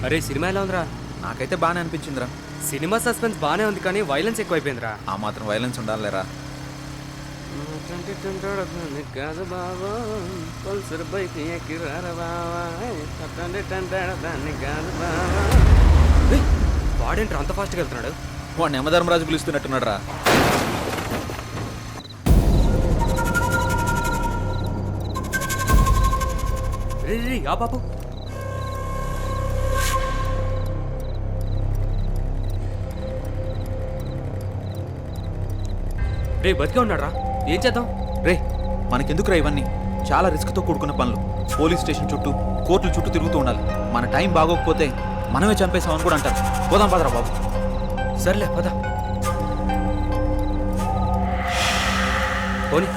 అరే సినిమా ఎలా ఉందిరా? నాకైతే బాగానే అనిపించిందిరా. సినిమా సస్పెన్స్ బాగానే ఉంది కానీ వైలెన్స్ ఎక్కువైపోయిందిరా. ఆ మాత్రం వైలెన్స్ ఉండాలిరా. కాదు బాబా పల్సర్ బైక్ ఎక్కిరారా బావా దాన్ని కాదు బావా. వాడేంట్రా అంత ఫాస్ట్గా వెళ్తున్నాడు? వాడు యమధర్మరాజు పిలుస్తున్నట్టున్నాడు రా. రే ఆ బాబు రే బతికే ఉన్నాడు రా. ఏం చేద్దాం? రే మనకెందుకురా ఇవన్నీ? చాలా రిస్క్తో కూడుకున్న పనులు. పోలీస్ స్టేషన్ చుట్టూ కోర్టుల చుట్టూ తిరుగుతూ ఉండాలి. మన టైం బాగోకపోతే మనమే చంపేసామని కూడా అంటారు. పోదాం పదరా బాబు. సర్లే పద. పోనీ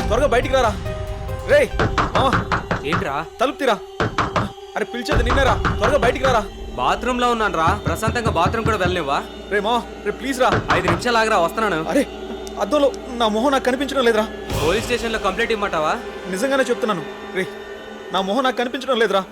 త్వరగా బయటికి రారా. రే మావా ఏంట్రా? తలుపు తీరా. అరే పిలిచేది నిన్నేరా. త్వరగా బయటికి రారా. బాత్రూమ్ లో ఉన్నాను రా. ప్రశాంతంగా బాత్రూమ్ కూడా వెళ్ళనివ్వా? రే మావా రే ప్లీజ్ రా. 5 నిమిషాలు ఆగరా, వస్తున్నాను. అరే అద్దంలో నా మొహం నాకు కనిపించడం లేదురా. పోలీస్ స్టేషన్ లో కంప్లైంట్ ఇమ్మంటావా? నిజంగానే చెప్తున్నాను రే, నా మొహం నాకు కనిపించడం లేదురా.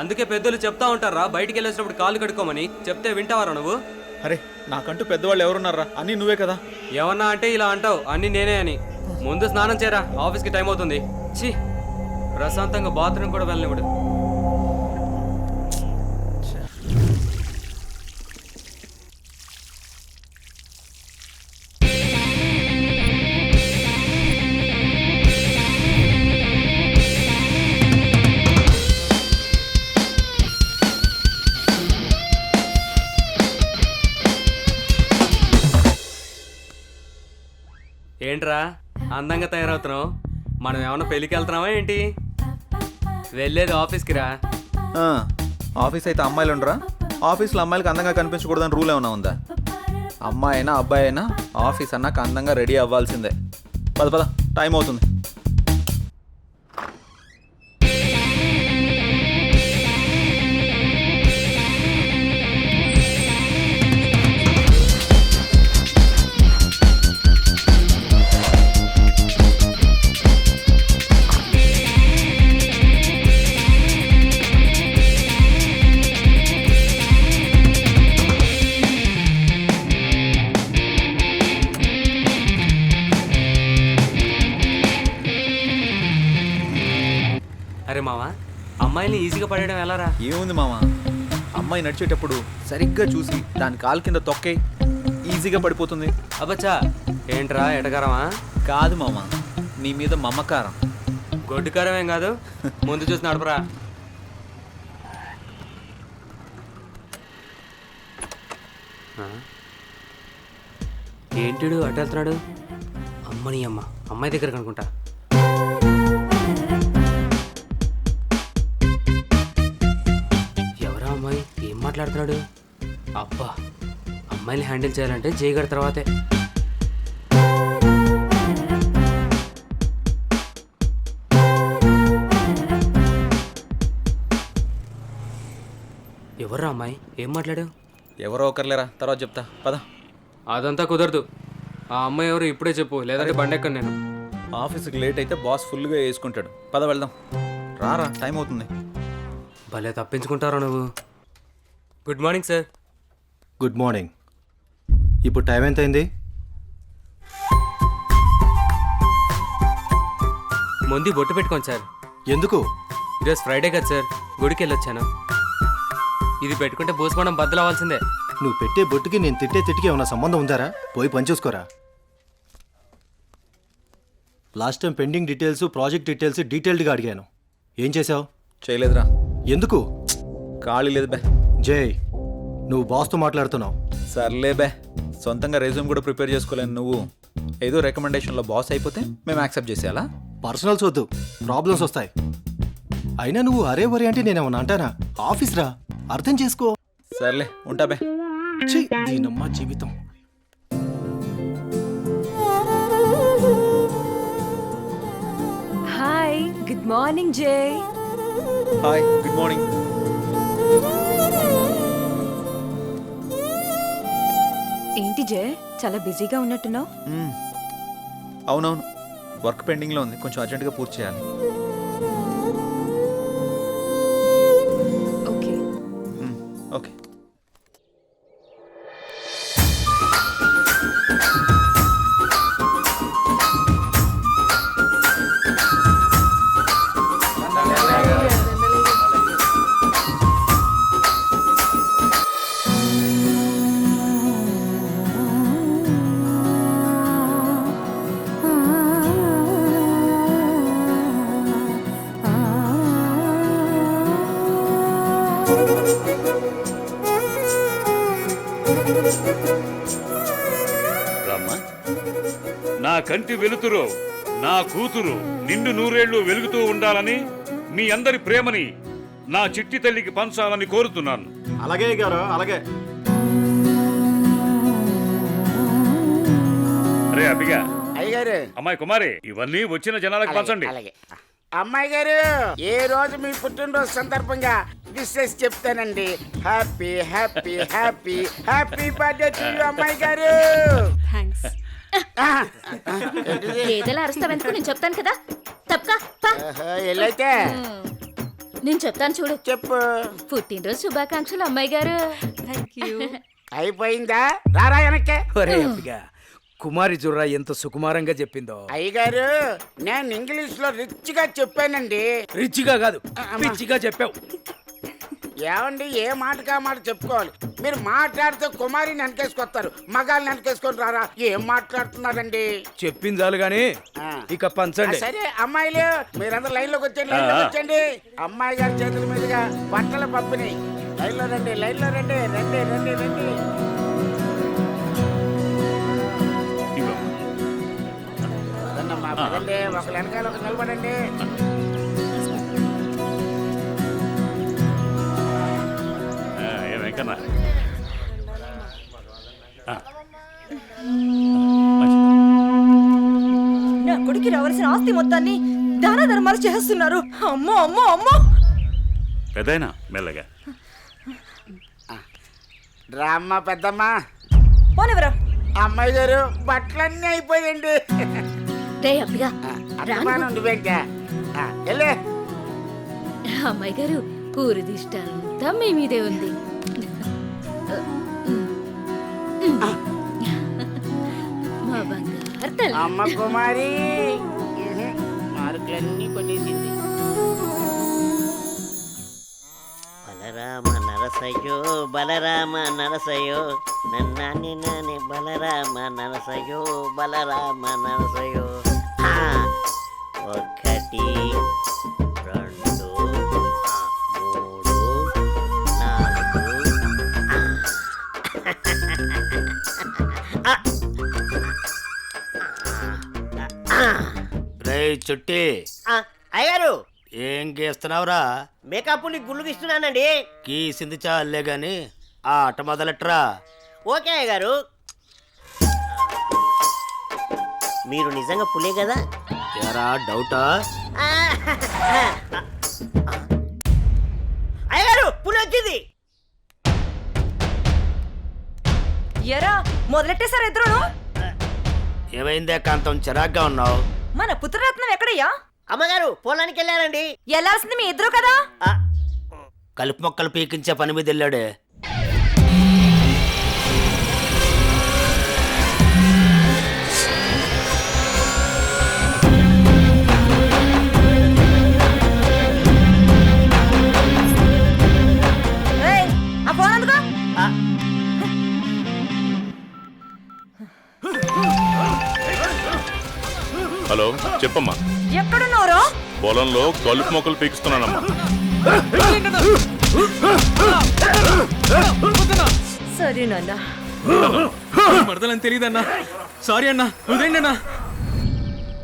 అందుకే పెద్దలు చెప్తా ఉంటారా బయటికి వెళ్ళేసినప్పుడు కాళ్ళు కడుక్కోమని. చెప్తే వింటావారా నువ్వు? అరే నాకంటూ పెద్దవాళ్ళు ఎవరున్నారా? అన్నీ నువ్వే కదా. ఏమన్నా అంటే ఇలా అంటావు అన్ని నేనే అని. ముందు స్నానం చేయరా, ఆఫీస్కి టైం అవుతుంది. ఛీ, ప్రశాంతంగా బాత్రూమ్ కూడా వెళ్ళనివ్వడు. ఏంట్రా అందంగా తయారవుతున్నావు? మనం ఏమన్నా పెళ్ళికి వెళ్తున్నావా ఏంటి? వెళ్ళేది ఆఫీస్కి రా. ఆఫీస్ అయితే అమ్మాయిలు ఉండరా? ఆఫీస్లో అమ్మాయిలకి అందంగా కనిపించకూడదని రూల్ ఏమైనా ఉందా? అమ్మాయి అయినా అబ్బాయి అయినా ఆఫీస్ అన్నాక అందంగా రెడీ అవ్వాల్సిందే. పద పద, టైం అవుతుంది. అరే మావా, అమ్మాయిని ఈజీగా పడేయడం ఎలారా? ఏముంది మామ, అమ్మాయి నడిచేటప్పుడు సరిగ్గా చూసి దాని కాలు కింద తొక్కే ఈజీగా పడిపోతుంది. అబ్బచ్చా, ఏంట్రా ఎటకారమా? కాదు మామ, నీ మీద మమకారం. గొడ్డుకారం ఏం కాదు, ముందు చూసి నడపరా. ఏంటిడు అటు వెళ్తున్నాడు? అమ్మని అమ్మ, అమ్మాయి దగ్గరకు అనుకుంటా. ఎవరా అమ్మాయి? ఏం మాట్లాడుతున్నాడు? అబ్బా, అమ్మాయిని హ్యాండిల్ చేయాలంటే జయగడ తర్వాతే. ఎవర్రా అమ్మాయి? ఏం మాట్లాడావు? ఎవరో ఒకరులేరా, తర్వాత చెప్తా పద. అదంతా కుదరదు. ఆ అమ్మాయి ఎవరు ఇప్పుడే చెప్పు, లేదంటే బండెక్కను నేను. ఆఫీస్కి లేట్ అయితే బాస్ ఫుల్గా వేసుకుంటాడు. పద వెళ్దాం. రారా, టైం అవుతుంది. భలే తప్పించుకుంటారా నువ్వు. Good morning sir. Good morning. ఇప్పుడు టైం ఎంత అయింది? ముందు బొట్టు పెట్టుకోండి సార్. ఎందుకు? ఈరోజు ఫ్రైడే కదా సార్, గుడికి వెళ్ళొచ్చాను. ఇది పెట్టుకుంటే భూస్మానం బద్దలవ్వాల్సిందే. నువ్వు పెట్టే బొట్టుకి నేను తిట్టే తిట్టికి ఏమైనా సంబంధం ఉందారా? పోయి పని చూసుకోరా. Last time pending details, project details డీటెయిల్డ్గా అడిగాను. ఏం చేసావు? చేయలేదురా. ఎందుకు? ఖాళీ లేదు బే. జై, నువ్వు బాస్తో మాట్లాడుతున్నావు. సర్లే బే, సొంతంగా రెజ్యూమ్ కూడా ప్రిపేర్ చేసుకోలేను. నువ్వు ఏదో రికమెండేషన్లో బాస్ అయిపోతే మేము యాక్సెప్ట్ చేసేయాలా? పర్సనల్స్ వద్దు, ప్రాబ్లమ్స్ వస్తాయి. అయినా నువ్వు అరే వరే అంటే నేనేమన్నా అంటానా? ఆఫీస్ రా, అర్థం చేసుకో. సర్లే, ఉంటా బే. ఛీ, దీనమ్మా జీవితం. హాయ్, గుడ్ మార్నింగ్ జై. Hi, good morning. ఏంటి జై, చాలా బిజీగా ఉన్నట్టున్నావు? అవునవును, వర్క్ పెండింగ్లో ఉంది, కొంచెం అర్జెంటుగా పూర్తి చేయాలి. Okay okay. రామ్మా, నా కంటి వెలుతురు, నా కూతురు నిండు నూరేళ్లు వెలుగుతూ ఉండాలని, మీ అందరి ప్రేమని నా చిట్టి తల్లికి పంచాలని కోరుతున్నాను. అలాగే గారు, అలాగే. రే అబ్బిగా, అయ్యగారు, అమ్మాయి కుమారి, ఇవన్నీ వచ్చిన జనాలకు పంచండి. అలాగే. అమ్మాయి గారు, ఏ రోజు మీ పుట్టినరోజు సందర్భంగా విషెస్ చెప్తానండి. Happy happy happy happy birthday to you అమ్మాయి గారు. థ్యాంక్స్. ఏదైనా అరుస్తావెందుకు? నేను చెప్తాను కదా. తప్పకా ఎల్లైతే నేను చెప్తాను చూడు. చెప్పు. పుట్టినరోజు శుభాకాంక్షలు అమ్మాయి గారు. అయిపోయిందా? రారా వెనక్కే. ఒరే అబ్బిగా, కుమారి జుర్రా ఎంత సుకుమారంగా చెప్పిందో. అయ్యగారు, నేను ఇంగ్లీష్ లో రిచ్ గా చెప్పానండి. రిచ్గా కాదు, పిచ్చిగా చెప్పావు. ఏమండి, ఏ మాటకా మాట చెప్పుకోవాలి. మీరు మాట్లాడితే కుమారిని వెనకేసుకొస్తారు, మగాళ్ళని వెనకేసుకొని రారా. ఏం మాట్లాడుతున్నారండి? చెప్పింది చాలు గాని ఇక పంచండి. సరే అమ్మాయిలు, మీరందరూ లైన్ లోకి వచ్చండి, లైన్ లోకి వచ్చండి. అమ్మాయి గారి చేతుల మీదుగా బట్టలు పంపిణీ. లైన్ లో రండి, లైన్ లో రండి, రండి రండి రండి. పదండమ్మా, పదండి. ఒక వెనకాల ఒక నిలబడండి. వెంకన్న, నా కొడుకు రావాల్సిన ఆస్తి మొత్తాన్ని దాన ధర్మాలు చేస్తున్నారు. అమ్మో అమ్మో అమ్మో. పెద్దయినా మెల్లగా రామ్మ పెద్దమ్మా. పోనివరా. అమ్మాయి గారు, బట్టలన్నీ అయిపోయండి. రే అబ్బిగా, అర్థమానం నువ్వేంటా? వెళ్ళే. అమ్మాయి గారు, ఊరి దిష్ట అంతా మీ మీదే ఉంది. మా బంగారు తల్లి. అమ్మ కుమారి మార్కులన్నీ కొట్టేసింది. బలరామ నరసయ్యో, బలరామ నరసయ్యో, నన్నాని నాని బలరామ నరసయ్యో, బలరామ నరసయ్యో. 1 రే చుట్టి అయ్యగారు ఏం గీస్తున్నావురా? మేకప్ని గుళ్ళు ఇస్తున్నానండి. గీసింది చాలే గాని ఆ ఆట మొదలెట్రా. ఓకే అయ్యగారు. మీరు నిజంగా పులే కదా? ఎరా డౌటా? అయ్యగారు పులి వచ్చింది. ఎరా మొదలెట్టేశారు ఇద్దరును. ఏమైందే కాంతం చిరాగ్గా ఉన్నావు? మన పుత్రరత్నం ఎక్కడయ్యా? అమ్మగారు పొలానికి వెళ్ళారండి. వెళ్ళాల్సింది మీ ఇద్దరు కదా. కలుపు మొక్కలు పీకించే పని మీద వెళ్ళాడే. ఏయ్, ఆ ఫోన్ అందుకో. హలో చెప్పమ్మా. ఎక్కడున్నారో? పొలంలో కలుపు మొక్కలు పీకిస్తున్నానమ్మా. సరే నాన్న. మరదలని తెలియదన్నా. సారీ అన్నా, వదిలేండి అన్నా.